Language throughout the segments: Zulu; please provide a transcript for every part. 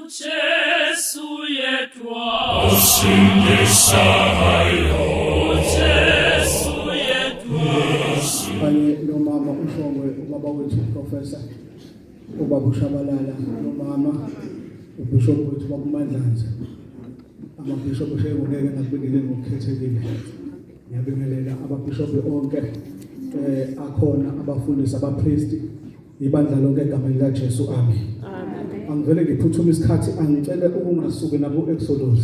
Jesu yedwa usindisayo Jesu yedwa kanye nomama uShongwe ubaba wethu uprofessor ubaba uShabalala nomama uBishop wethu bakuMandlanza amabishop shayiboneke nakubingelele ngokukhethekile ngiyabingelela ababishop onke akhona abafundisi abapriesti ibandla lonke egama lika Jesu amen. Angivele ngiphuthuma isikhathi angicele ukungasuki nabo Exodus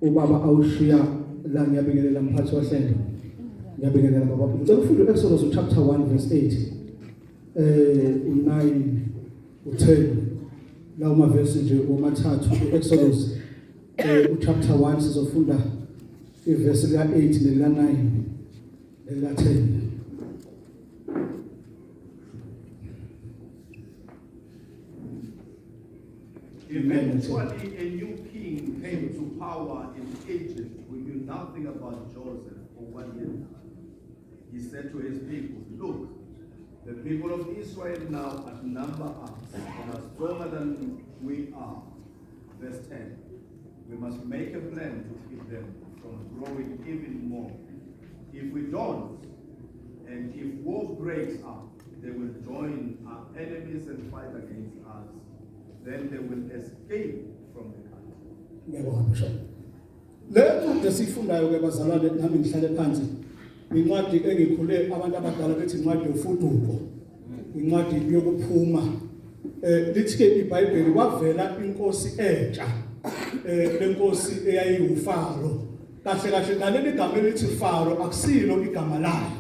ubaba awushiya la ngiyabingelela mphathi wahlelo ngiyabingelela baba ngicela ufunde Exodus chapter 1 verse 8 u9 u10 la uma verse nje omathathu Exodus chapter 1 sizofunda iverse lika 8 nelika 9 nelika 10. Eventually, a new king came to power in Egypt who knew nothing about Joseph or what he had done. He said to his people, "Look, the people of Israel now outnumber us and are stronger than we are." Verse 10, we must make a plan to keep them from growing even more. If we don't, and if war breaks out, they will join our enemies and fight against us. Then they will escape from the country. Ngiyabonga Bishop. Le ncwadi sifundayo ke bazalwane nami ngihlale phansi. Incwadi engikhule abantu abadala bethi incwadi yofuduko. Incwadi yokuphuma. Lithi ke iBhayibheli kwavela inkosi entsha. Lenkosi eyayiuFaro. Kahle kahle ngaleli igama elithi Faro akusilo igama layo.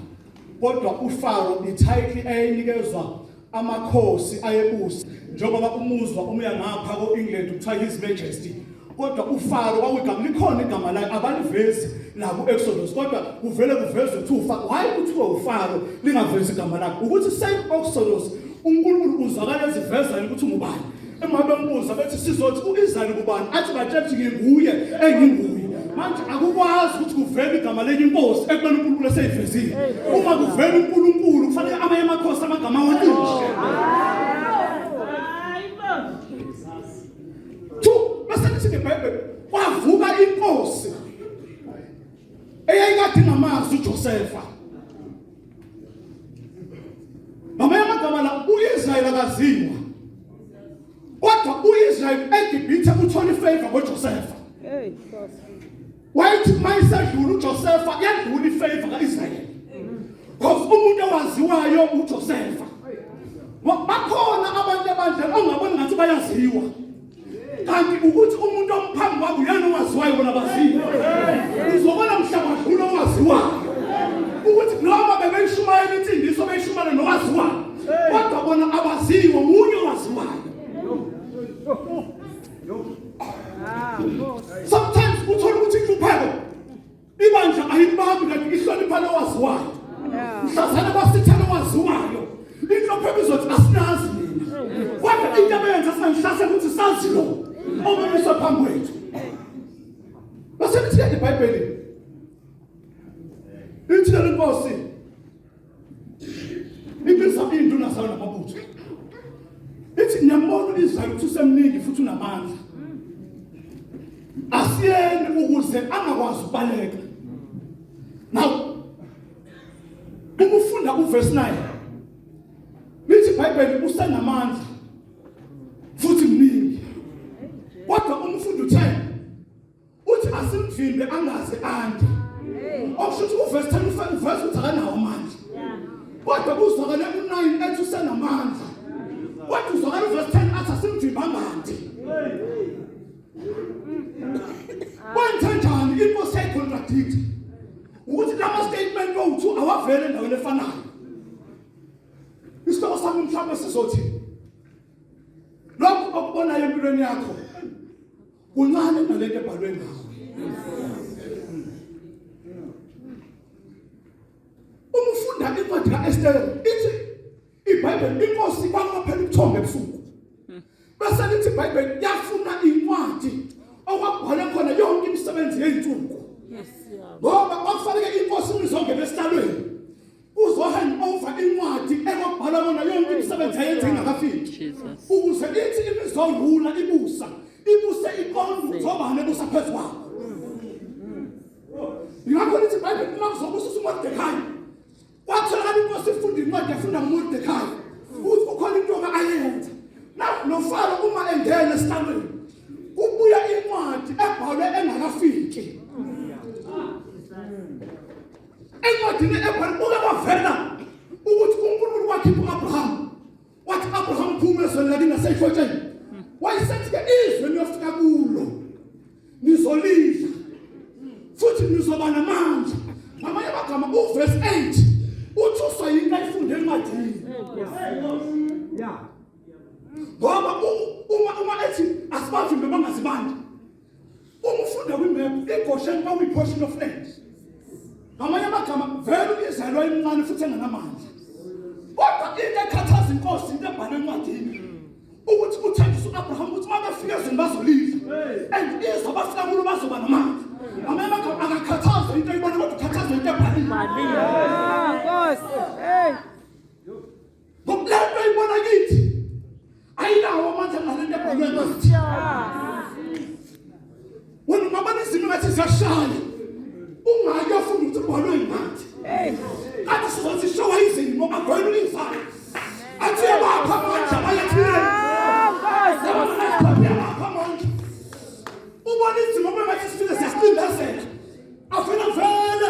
Kodwa uFaro ititle ayinikezwa amakhosi ayebusa njengoba umuzwa umuya ngapha ko-England kuthiwa his majesty kodwa uFaro kwakugama likhona igama lakhe abalivezi la ku-Exodus kodwa kuvele kuvezwe kuthiwa why kuthiwa uFaro lingavezi igama lakhe ukuthi same Exodus uNkulunkulu uzakala eziveza ukuthi ngubani emabe embuza bethi sizothi uIsrael kubani athi bathethe nginguye enginguye manje akukwazi ukuthi kuvele igama lenye inkosi ekubeni uNkulunkulu eseyivezile uma kuvele uNkulunkulu kufanele amanye amakhosi amagama wanishe iBhayibheli kwavuka inkosi eyayikade ngamazi uJosefa noma amagama la uIsrael akaziwa kodwa uIsrael eGibhithe uthole ifavor ngoJosefa wathi mayisadlula uJosefa yadlula ifavor kaIsrael because umuntu owaziwayo uJosefa bakhona abantu abadala ongaboni ngathi bayaziwa kanti ukuthi umuntu omphambi kwakho uyena owaziwayo bona baziwa uzobona mhlaba dlula owaziwayo ukuthi noma bebeyishumayela insindiso beyishumana nowaziwayo kodwa bona abaziwa munye owaziwayo sometimes uthola ukuthi inhlupheko ibandla ayibambi kanti ihlonipha lowaziwayo mhlazana basithana owaziwayo inhlupheko izothi asinazi mina kodwa into abenza singahlase ukuthi sazi lo obemiswa phambi kwethu base lithi iBhayibheli lithi lenkosi ibiza induna zayo namabutho lithi ngiyambona uIsrael ukuthi usemningi futhi unamandla asiyeni ukuze angakwazi ukubaleka now ukufunda uverse 9 lithi iBhayibheli usenamandla futhi mningi kodwa umfundi u10 uthi asimvimbe angaze ande okusho ukuthi uverse 10 uverse uthi akanawo amandla kodwa kuzwakala u9 ethi usenamandla kodwa uzwakala uverse 10 athi asimvimbe angande kwenzenjani inkosi yayicontradict ukuthi lama statement wo2 awavele endaweni efanayo isihloko sami mhlawumbe sizothi lokho okubonayo empilweni yakho kuncane nalento ebhalwe ngawe umfunda incwadi kaEsther ithi iBhayibheli inkosi kwakuphela ubuthongo ebusuku bese lithi iBhayibheli yafuna incwadi okwabhala khona yonke imisebenzi yeinsuku ngoba okufanele inkosi izongena esihlalweni uzohand over incwadi ekwabhala khona yonke imisebenzi ayenze ingakafiki Jesus. ukuze ithi imizondlula ibuse iqonde uzobane busa phezu kwakho. Ngakho lithi iBhayibheli makuzobusisa uMordekhai watholakala inkosi ifunda incwadi yafunda ngoMordekhai uthi ukhona into ayenza lo Faro uma engena esihlalweni kubuya incwadi ebhalwe engakafiki. Encwadini ebhalwe uke kwavela ukuthi uNkulunkulu wakhipha uAbraham wathi Abraham phuma ezweni lakini naseyifotsheni wayesethi-ke izwe niyofika kulo nizolidla futhi nizoba namandla. Ngamanye amagama uverse 8 uthi usoyinto ayifunde encwadini. Ngoba uma ethi asibavimbe bangazibandi uma ufunda kwimephu iGoshen kwakuyi-portion of land. Ngamanye amagama vele izalo emncane futhi enganamandla. Kodwa into ekhathaza inkosi into ebhalwe encwadini ukuthi uthembisa uAbraham ukuthi uma befika ezweni bazolidla and izwe abafika kulo bazoba namandla. Ngamanye amagama akakhathaza into eyibona kodwa ukhathaza into ebhaliwe. Nkosi. Hey. Ngokulento eyibona kithi ayinawo amandla nalento ebhalwe encwadini. Wena ungabona izimo ngathi ziyashaya ungake ufunda ukuthi ubhalwe incwadi. Kanti sizothi showa izimo agwele ulifana athi yabapha amandla bayathile. Ubona izimo ngathi sifike siyasindazela afuna vele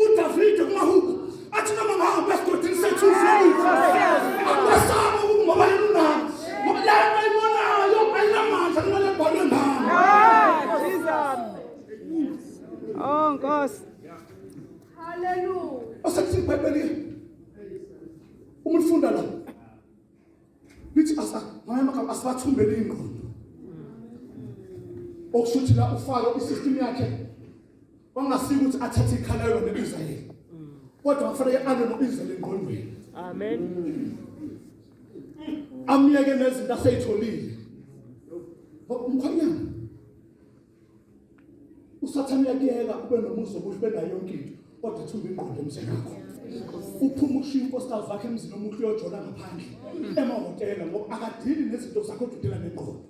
uDavide kumahubo athi noma ngabe esidodini sethu ufike akwesaba ngoba yena ngoba la ayibonayo ayinamandla kumele ebhalwe ngalo. Oh, Nkosi. Hallelujah. Asathi iBhayibheli uma ufunda la lithi asibathumbele ingqondo. Okushuthi la uFaro isystem yakhe wangasika ukuthi athathe ikhalayo neIsrayeli. Kodwa kufanele ane noIsrayeli engqondweni. Amen. Amyeke nezinto aseyitholile. Umkhanyana usathane yakuyeka ube nomuzo omuhle benayo yonke into kodwa thumba ingqondo emzini wakho. Uphuma ushiya inkosikazi wakhe emzini omuhle uyojona ngaphandle emahhotela ngoba akadili nezinto zakho ududela nengqondo.